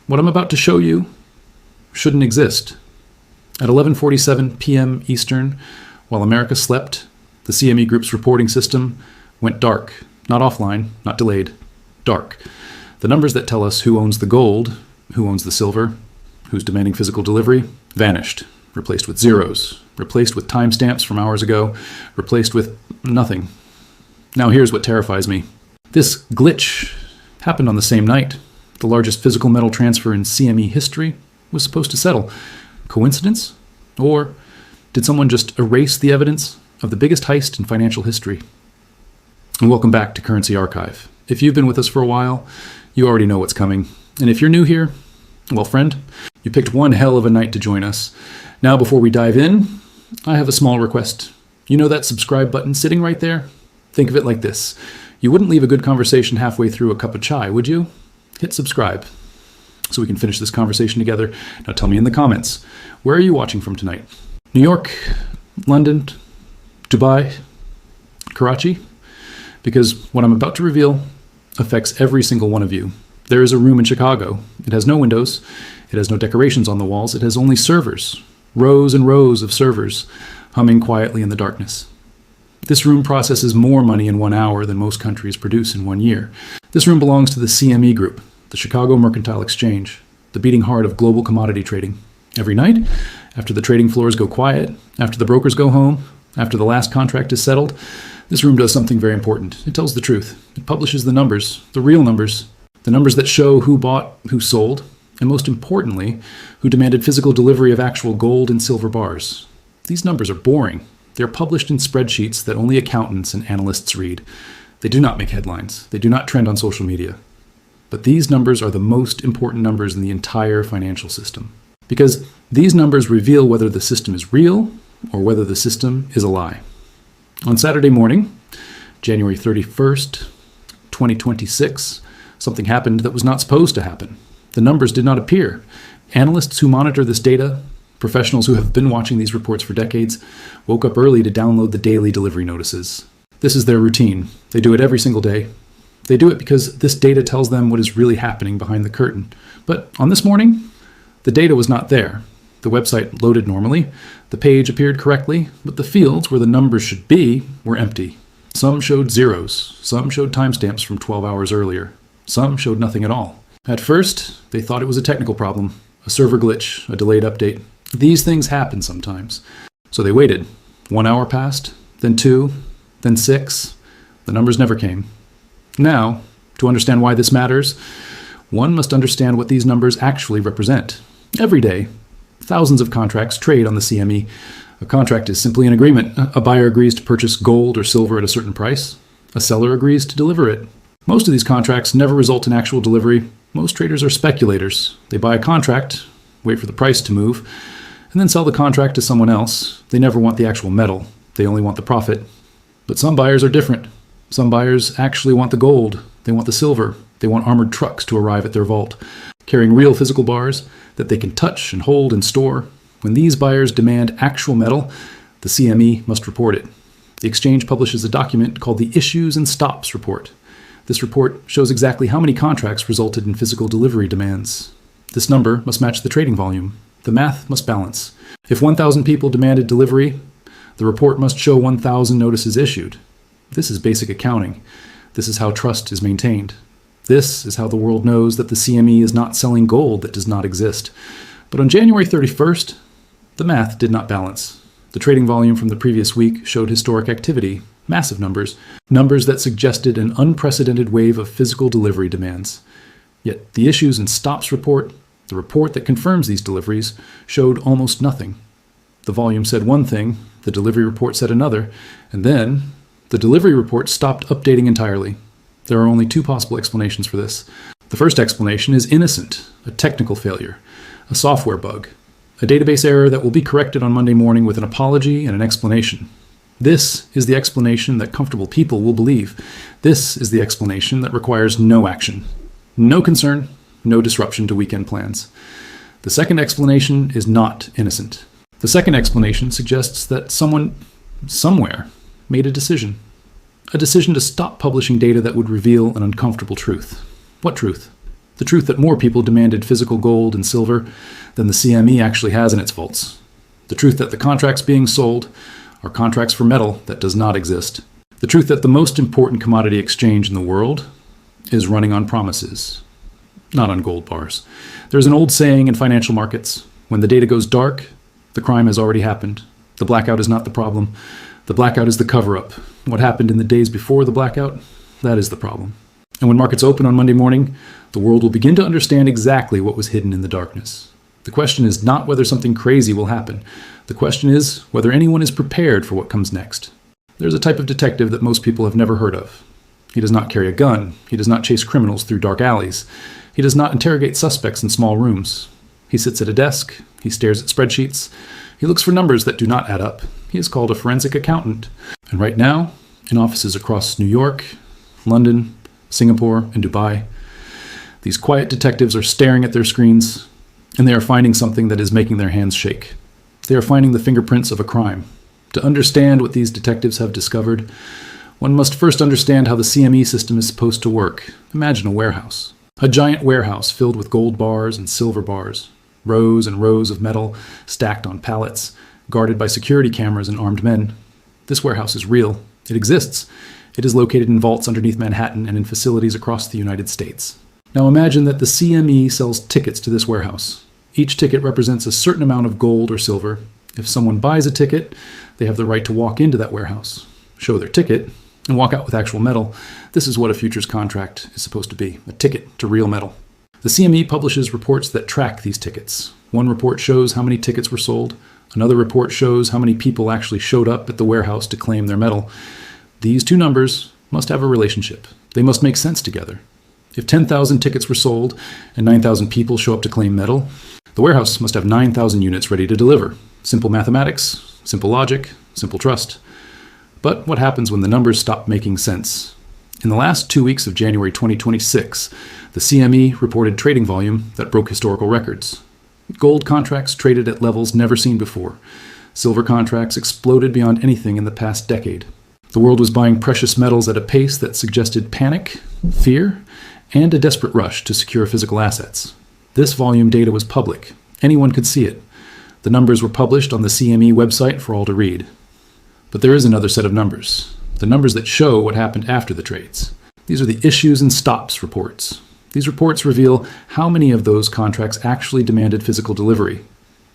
What I'm about to show you shouldn't exist. At 11:47 p.m. Eastern, while America slept, the CME Group's reporting system went dark. Not offline, not delayed, dark. The numbers that tell us who owns the gold, who owns the silver, who's demanding physical delivery, vanished, replaced with zeros, replaced with timestamps from hours ago, replaced with nothing. Now here's what terrifies me. This glitch happened on the same night. The largest physical metal transfer in CME history was supposed to settle. Coincidence? Or did someone just erase the evidence of the biggest heist in financial history? And welcome back to Currency Archive. If you've been with us for a while, you already know what's coming. And if you're new here, well, friend, you picked one hell of a night to join us. Now, before we dive in, I have a small request. You know that subscribe button sitting right there? Think of it like this. You wouldn't leave a good conversation halfway through a cup of chai, would you? Hit subscribe so we can finish this conversation together. Now tell me in the comments, where are you watching from tonight? New York, London, Dubai, Karachi? Because what I'm about to reveal affects every single one of you. There is a room in Chicago. It has no windows. It has no decorations on the walls. It has only servers, rows and rows of servers humming quietly in the darkness. This room processes more money in 1 hour than most countries produce in 1 year. This room belongs to the CME Group, the Chicago Mercantile Exchange, the beating heart of global commodity trading. Every night, after the trading floors go quiet, after the brokers go home, after the last contract is settled, this room does something very important. It tells the truth. It publishes the numbers, the real numbers, the numbers that show who bought, who sold, and most importantly, who demanded physical delivery of actual gold and silver bars. These numbers are boring. They're published in spreadsheets that only accountants and analysts read. They do not make headlines. They do not trend on social media. But these numbers are the most important numbers in the entire financial system. Because these numbers reveal whether the system is real or whether the system is a lie. On Saturday morning, January 31st, 2026, something happened that was not supposed to happen. The numbers did not appear. Analysts who monitor this data, professionals who have been watching these reports for decades, woke up early to download the daily delivery notices. This is their routine. They do it every single day. They do it because this data tells them what is really happening behind the curtain. But on this morning, the data was not there. The website loaded normally, the page appeared correctly, but the fields where the numbers should be were empty. Some showed zeros, some showed timestamps from 12 hours earlier, some showed nothing at all. At first, they thought it was a technical problem, a server glitch, a delayed update. These things happen sometimes. So they waited. 1 hour passed, then 2, then 6. The numbers never came. Now, to understand why this matters, one must understand what these numbers actually represent. Every day, thousands of contracts trade on the CME. A contract is simply an agreement. A buyer agrees to purchase gold or silver at a certain price. A seller agrees to deliver it. Most of these contracts never result in actual delivery. Most traders are speculators. They buy a contract, wait for the price to move, and then sell the contract to someone else. They never want the actual metal. They only want the profit. But some buyers are different. Some buyers actually want the gold. They want the silver. They want armored trucks to arrive at their vault, carrying real physical bars that they can touch and hold and store. When these buyers demand actual metal, the CME must report it. The exchange publishes a document called the Issues and Stops Report. This report shows exactly how many contracts resulted in physical delivery demands. This number must match the trading volume. The math must balance. If 1,000 people demanded delivery, the report must show 1,000 notices issued. This is basic accounting. This is how trust is maintained. This is how the world knows that the CME is not selling gold that does not exist. But on January 31st, the math did not balance. The trading volume from the previous week showed historic activity, massive numbers, numbers that suggested an unprecedented wave of physical delivery demands. Yet the Issues and Stops report, the report that confirms these deliveries, showed almost nothing. The volume said one thing, the delivery report said another, and then the delivery report stopped updating entirely. There are only two possible explanations for this. The first explanation is innocent, a technical failure, a software bug, a database error that will be corrected on Monday morning with an apology and an explanation. This is the explanation that comfortable people will believe. This is the explanation that requires no action, no concern, no disruption to weekend plans. The second explanation is not innocent. The second explanation suggests that someone, somewhere, made a decision to stop publishing data that would reveal an uncomfortable truth. What truth? The truth that more people demanded physical gold and silver than the CME actually has in its vaults. The truth that the contracts being sold are contracts for metal that does not exist. The truth that the most important commodity exchange in the world is running on promises, not on gold bars. There's an old saying in financial markets: when the data goes dark, the crime has already happened. The blackout is not the problem. The blackout is the cover-up. What happened in the days before the blackout, that is the problem. And when markets open on Monday morning, the world will begin to understand exactly what was hidden in the darkness. The question is not whether something crazy will happen. The question is whether anyone is prepared for what comes next. There's a type of detective that most people have never heard of. He does not carry a gun. He does not chase criminals through dark alleys. He does not interrogate suspects in small rooms. He sits at a desk. He stares at spreadsheets. He looks for numbers that do not add up. He is called a forensic accountant. And right now, in offices across New York, London, Singapore, and Dubai, these quiet detectives are staring at their screens, and they are finding something that is making their hands shake. They are finding the fingerprints of a crime. To understand what these detectives have discovered, one must first understand how the CME system is supposed to work. Imagine a warehouse. A giant warehouse filled with gold bars and silver bars. Rows and rows of metal stacked on pallets, guarded by security cameras and armed men. This warehouse is real. It exists. It is located in vaults underneath Manhattan and in facilities across the United States. Now imagine that the CME sells tickets to this warehouse. Each ticket represents a certain amount of gold or silver. If someone buys a ticket, they have the right to walk into that warehouse, show their ticket, and walk out with actual metal. This is what a futures contract is supposed to be, a ticket to real metal. The CME publishes reports that track these tickets. One report shows how many tickets were sold. Another report shows how many people actually showed up at the warehouse to claim their metal. These two numbers must have a relationship. They must make sense together. If 10,000 tickets were sold and 9,000 people show up to claim metal, the warehouse must have 9,000 units ready to deliver. Simple mathematics, simple logic, simple trust. But what happens when the numbers stop making sense? In the last 2 weeks of January 2026, the CME reported trading volume that broke historical records. Gold contracts traded at levels never seen before. Silver contracts exploded beyond anything in the past decade. The world was buying precious metals at a pace that suggested panic, fear, and a desperate rush to secure physical assets. This volume data was public. Anyone could see it. The numbers were published on the CME website for all to read. But there is another set of numbers. The numbers that show what happened after the trades. These are the issues and stops reports. These reports reveal how many of those contracts actually demanded physical delivery.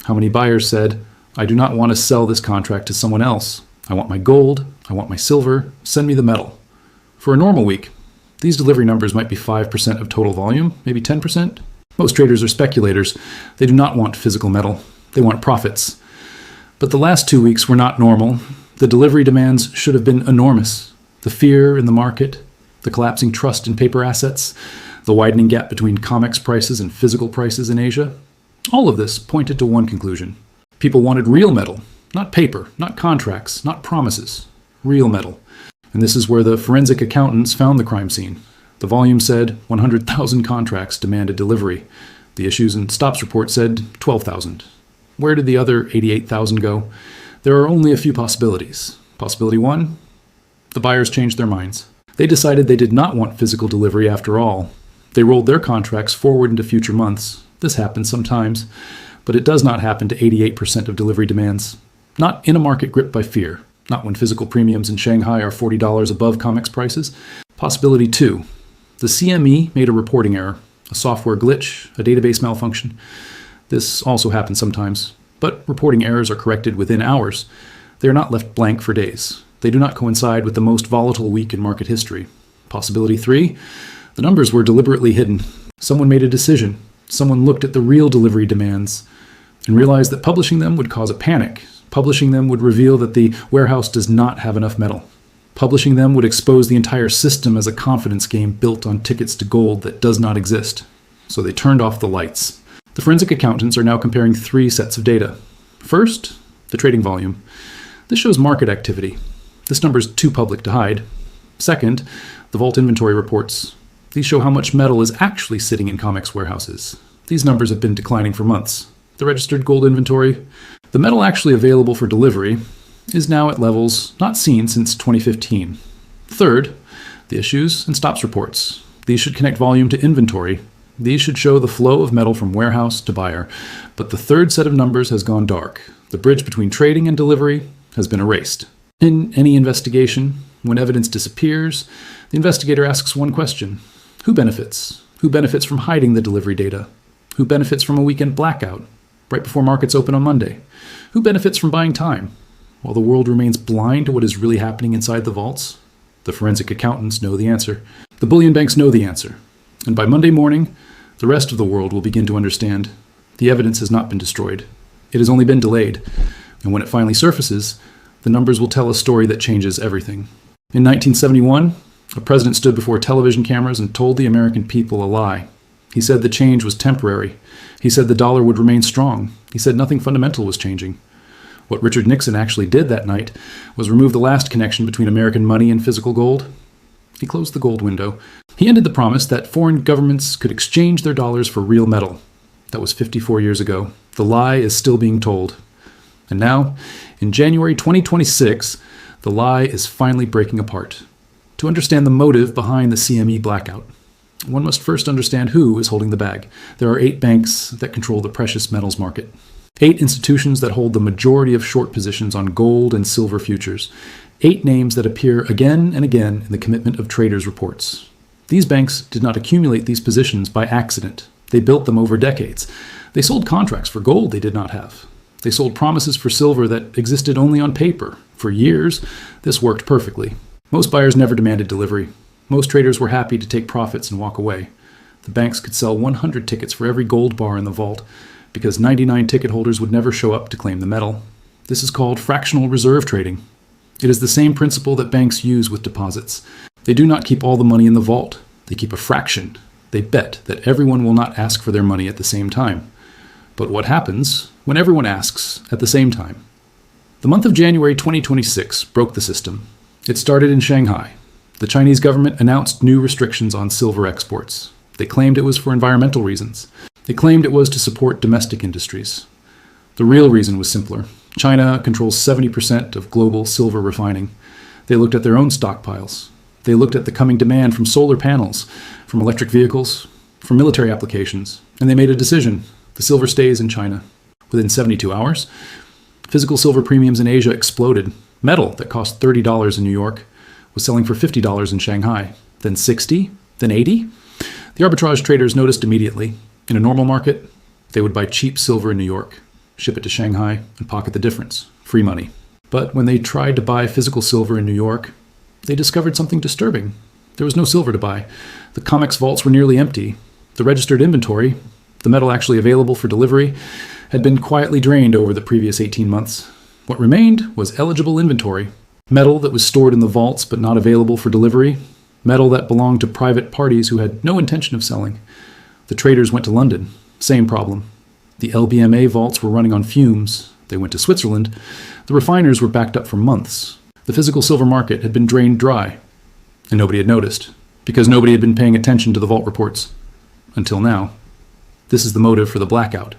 How many buyers said, "I do not want to sell this contract to someone else. I want my gold, I want my silver, send me the metal." For a normal week, these delivery numbers might be 5% of total volume, maybe 10%. Most traders are speculators. They do not want physical metal. They want profits. But the last 2 weeks were not normal. The delivery demands should have been enormous. The fear in the market, the collapsing trust in paper assets, the widening gap between COMEX prices and physical prices in Asia, all of this pointed to one conclusion. People wanted real metal, not paper, not contracts, not promises, real metal. And this is where the forensic accountants found the crime scene. The volume said 100,000 contracts demanded delivery. The issues and stops report said 12,000. Where did the other 88,000 go? There are only a few possibilities. Possibility one, the buyers changed their minds. They decided they did not want physical delivery after all. They rolled their contracts forward into future months. This happens sometimes, but it does not happen to 88% of delivery demands. Not in a market gripped by fear. Not when physical premiums in Shanghai are $40 above COMEX prices. Possibility two, the CME made a reporting error, a software glitch, a database malfunction. This also happens sometimes, but reporting errors are corrected within hours. They are not left blank for days. They do not coincide with the most volatile week in market history. Possibility three, the numbers were deliberately hidden. Someone made a decision. Someone looked at the real delivery demands and realized that publishing them would cause a panic. Publishing them would reveal that the warehouse does not have enough metal. Publishing them would expose the entire system as a confidence game built on tickets to gold that does not exist. So they turned off the lights. The forensic accountants are now comparing 3 sets of data. First, the trading volume. This shows market activity. This number is too public to hide. Second, the vault inventory reports. These show how much metal is actually sitting in COMEX warehouses. These numbers have been declining for months. The registered gold inventory. The metal actually available for delivery is now at levels not seen since 2015. Third, the issues and stops reports. These should connect volume to inventory. These should show the flow of metal from warehouse to buyer, but the third set of numbers has gone dark. The bridge between trading and delivery has been erased. In any investigation, when evidence disappears, the investigator asks one question: who benefits? Who benefits from hiding the delivery data? Who benefits from a weekend blackout right before markets open on Monday? Who benefits from buying time while the world remains blind to what is really happening inside the vaults? The forensic accountants know the answer. The bullion banks know the answer. And by Monday morning, the rest of the world will begin to understand the evidence has not been destroyed. It has only been delayed. And when it finally surfaces, the numbers will tell a story that changes everything. In 1971, a president stood before television cameras and told the American people a lie. He said the change was temporary. He said the dollar would remain strong. He said nothing fundamental was changing. What Richard Nixon actually did that night was remove the last connection between American money and physical gold. He closed the gold window. He ended the promise that foreign governments could exchange their dollars for real metal. That was 54 years ago. The lie is still being told. And now, in January 2026, the lie is finally breaking apart. To understand the motive behind the CME blackout, one must first understand who is holding the bag. There are 8 banks that control the precious metals market. 8 institutions that hold the majority of short positions on gold and silver futures. 8 names that appear again and again in the commitment of traders' reports. These banks did not accumulate these positions by accident. They built them over decades. They sold contracts for gold they did not have. They sold promises for silver that existed only on paper. For years, this worked perfectly. Most buyers never demanded delivery. Most traders were happy to take profits and walk away. The banks could sell 100 tickets for every gold bar in the vault because 99 ticket holders would never show up to claim the metal. This is called fractional reserve trading. It is the same principle that banks use with deposits. They do not keep all the money in the vault. They keep a fraction. They bet that everyone will not ask for their money at the same time. But what happens when everyone asks at the same time? The month of January 2026 broke the system. It started in Shanghai. The Chinese government announced new restrictions on silver exports. They claimed it was for environmental reasons. They claimed it was to support domestic industries. The real reason was simpler. China controls 70% of global silver refining. They looked at their own stockpiles. They looked at the coming demand from solar panels, from electric vehicles, from military applications, and they made a decision. The silver stays in China. Within 72 hours, physical silver premiums in Asia exploded. Metal that cost $30 in New York was selling for $50 in Shanghai, then $60, then $80. The arbitrage traders noticed immediately. In a normal market, they would buy cheap silver in New York, ship it to Shanghai, and pocket the difference. Free money. But when they tried to buy physical silver in New York, they discovered something disturbing. There was no silver to buy. The COMEX vaults were nearly empty. The registered inventory, the metal actually available for delivery, had been quietly drained over the previous 18 months. What remained was eligible inventory. Metal that was stored in the vaults but not available for delivery. Metal that belonged to private parties who had no intention of selling. The traders went to London. Same problem. The LBMA vaults were running on fumes. They went to Switzerland. The refiners were backed up for months. The physical silver market had been drained dry. And nobody had noticed, because nobody had been paying attention to the vault reports. Until now. This is the motive for the blackout.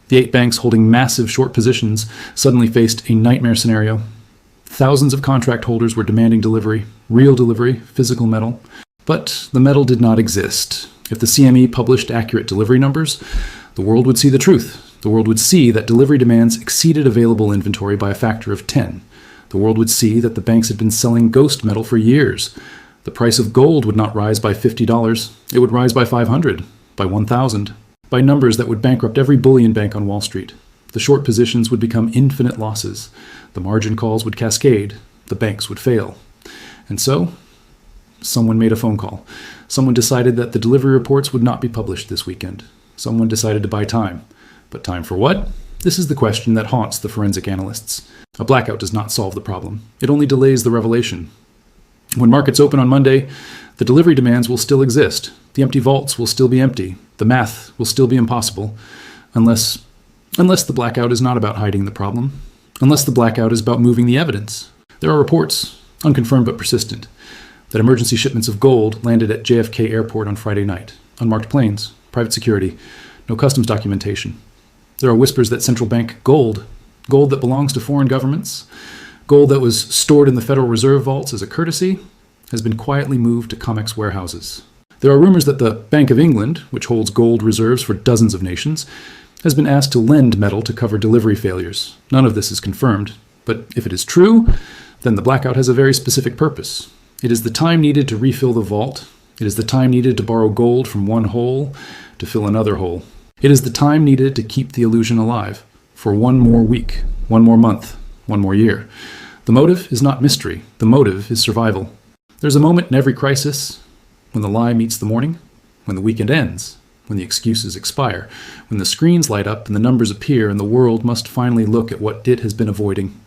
The 8 banks holding massive short positions suddenly faced a nightmare scenario. Thousands of contract holders were demanding delivery, real delivery, physical metal. But the metal did not exist. If the CME published accurate delivery numbers, the world would see the truth. The world would see that delivery demands exceeded available inventory by a factor of 10. The world would see that the banks had been selling ghost metal for years. The price of gold would not rise by $50. It would rise by $500, by $1,000, by numbers that would bankrupt every bullion bank on Wall Street. The short positions would become infinite losses. The margin calls would cascade. The banks would fail. And so, someone made a phone call. Someone decided that the delivery reports would not be published this weekend. Someone decided to buy time. But time for what? This is the question that haunts the forensic analysts. A blackout does not solve the problem. It only delays the revelation. When markets open on Monday, the delivery demands will still exist. The empty vaults will still be empty. The math will still be impossible. Unless the blackout is not about hiding the problem. Unless the blackout is about moving the evidence. There are reports, unconfirmed but persistent, that emergency shipments of gold landed at JFK Airport on Friday night. Unmarked planes, private security, no customs documentation. There are whispers that central bank gold that belongs to foreign governments, gold that was stored in the Federal Reserve vaults as a courtesy, has been quietly moved to COMEX warehouses. There are rumors that the Bank of England, which holds gold reserves for dozens of nations, has been asked to lend metal to cover delivery failures. None of this is confirmed, but if it is true, then the blackout has a very specific purpose. It is the time needed to refill the vault. It is the time needed to borrow gold from one hole to fill another hole. It is the time needed to keep the illusion alive for one more week, one more month, one more year. The motive is not mystery. The motive is survival. There's a moment in every crisis when the lie meets the morning, when the weekend ends, when the excuses expire, when the screens light up and the numbers appear and the world must finally look at what it has been avoiding.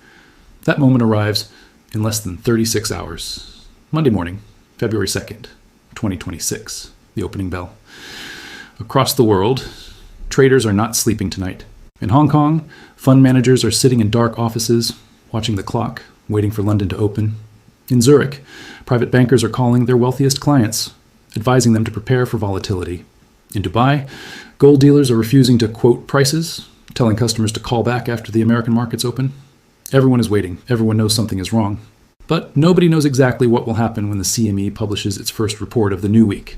That moment arrives in less than 36 hours. Monday morning, February 2nd, 2026, the opening bell. Across the world, traders are not sleeping tonight. In Hong Kong, fund managers are sitting in dark offices, watching the clock, waiting for London to open. In Zurich, private bankers are calling their wealthiest clients, advising them to prepare for volatility. In Dubai, gold dealers are refusing to quote prices, telling customers to call back after the American markets open. Everyone is waiting. Everyone knows something is wrong. But nobody knows exactly what will happen when the CME publishes its first report of the new week.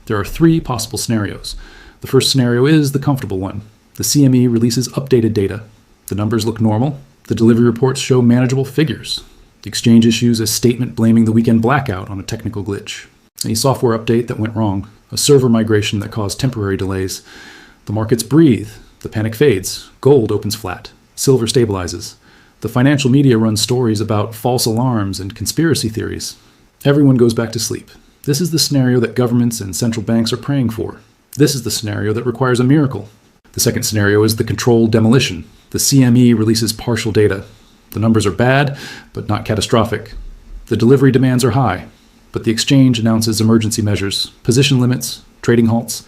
There are three possible scenarios. The first scenario is the comfortable one. The CME releases updated data. The numbers look normal. The delivery reports show manageable figures. The exchange issues a statement blaming the weekend blackout on a technical glitch. A software update that went wrong. A server migration that caused temporary delays. The markets breathe. The panic fades. Gold opens flat. Silver stabilizes. The financial media runs stories about false alarms and conspiracy theories. Everyone goes back to sleep. This is the scenario that governments and central banks are praying for. This is the scenario that requires a miracle. The second scenario is the controlled demolition. The CME releases partial data. The numbers are bad, but not catastrophic. The delivery demands are high, but the exchange announces emergency measures, position limits, trading halts,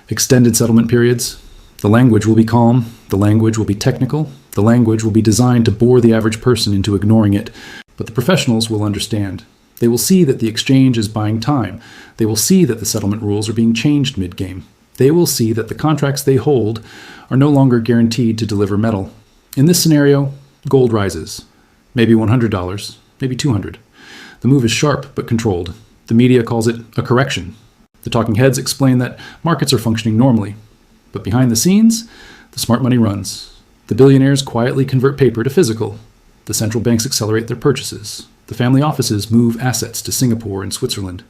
extended settlement periods. The language will be calm. The language will be technical. The language will be designed to bore the average person into ignoring it. But the professionals will understand. They will see that the exchange is buying time. They will see that the settlement rules are being changed mid-game. They will see that the contracts they hold are no longer guaranteed to deliver metal. In this scenario, gold rises. Maybe $100, maybe $200. The move is sharp but controlled. The media calls it a correction. The talking heads explain that markets are functioning normally. But behind the scenes, the smart money runs. The billionaires quietly convert paper to physical. The central banks accelerate their purchases. The family offices move assets to Singapore and Switzerland.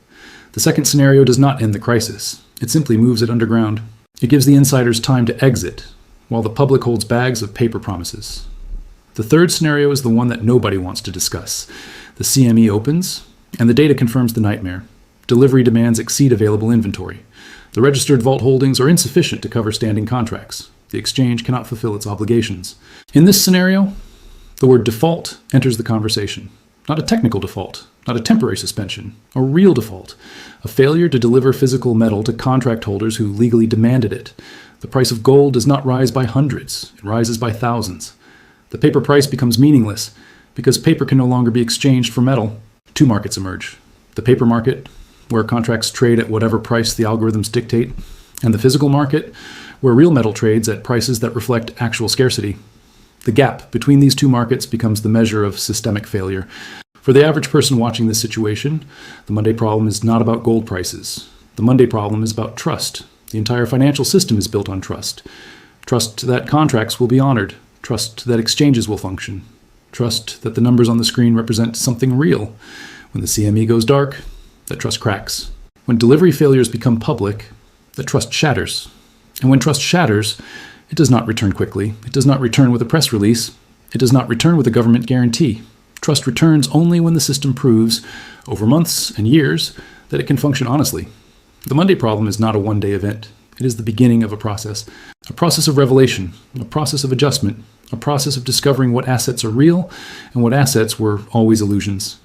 The second scenario does not end the crisis. It simply moves it underground. It gives the insiders time to exit, while the public holds bags of paper promises. The third scenario is the one that nobody wants to discuss. The CME opens, and the data confirms the nightmare. Delivery demands exceed available inventory. The registered vault holdings are insufficient to cover standing contracts. The exchange cannot fulfill its obligations. In this scenario, the word default enters the conversation. Not a technical default, not a temporary suspension, a real default, a failure to deliver physical metal to contract holders who legally demanded it. The price of gold does not rise by hundreds, it rises by thousands. The paper price becomes meaningless because paper can no longer be exchanged for metal. Two markets emerge. The paper market, where contracts trade at whatever price the algorithms dictate, and the physical market, where real metal trades at prices that reflect actual scarcity. The gap between these two markets becomes the measure of systemic failure. For the average person watching this situation, the Monday problem is not about gold prices. The Monday problem is about trust. The entire financial system is built on trust. Trust that contracts will be honored. Trust that exchanges will function. Trust that the numbers on the screen represent something real. When the CME goes dark, that trust cracks. When delivery failures become public, that trust shatters. And when trust shatters, it does not return quickly. It does not return with a press release. It does not return with a government guarantee. Trust returns only when the system proves, over months and years, that it can function honestly. The Monday problem is not a one-day event. It is the beginning of a process of revelation, a process of adjustment, a process of discovering what assets are real and what assets were always illusions.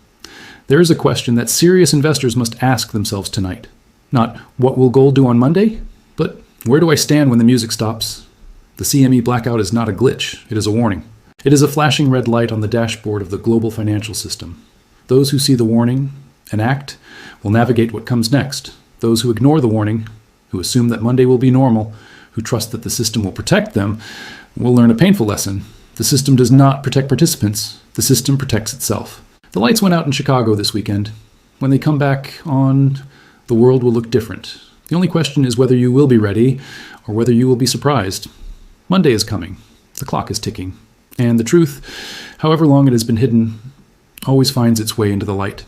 There is a question that serious investors must ask themselves tonight. Not, what will gold do on Monday? But, where do I stand when the music stops? The CME blackout is not a glitch. It is a warning. It is a flashing red light on the dashboard of the global financial system. Those who see the warning and act will navigate what comes next. Those who ignore the warning, who assume that Monday will be normal, who trust that the system will protect them, will learn a painful lesson. The system does not protect participants. The system protects itself. The lights went out in Chicago this weekend. When they come back on, The world will look different. The only question is whether you will be ready or whether you will be surprised. Monday is coming. The clock is ticking. And the truth, however long it has been hidden, always finds its way into the light.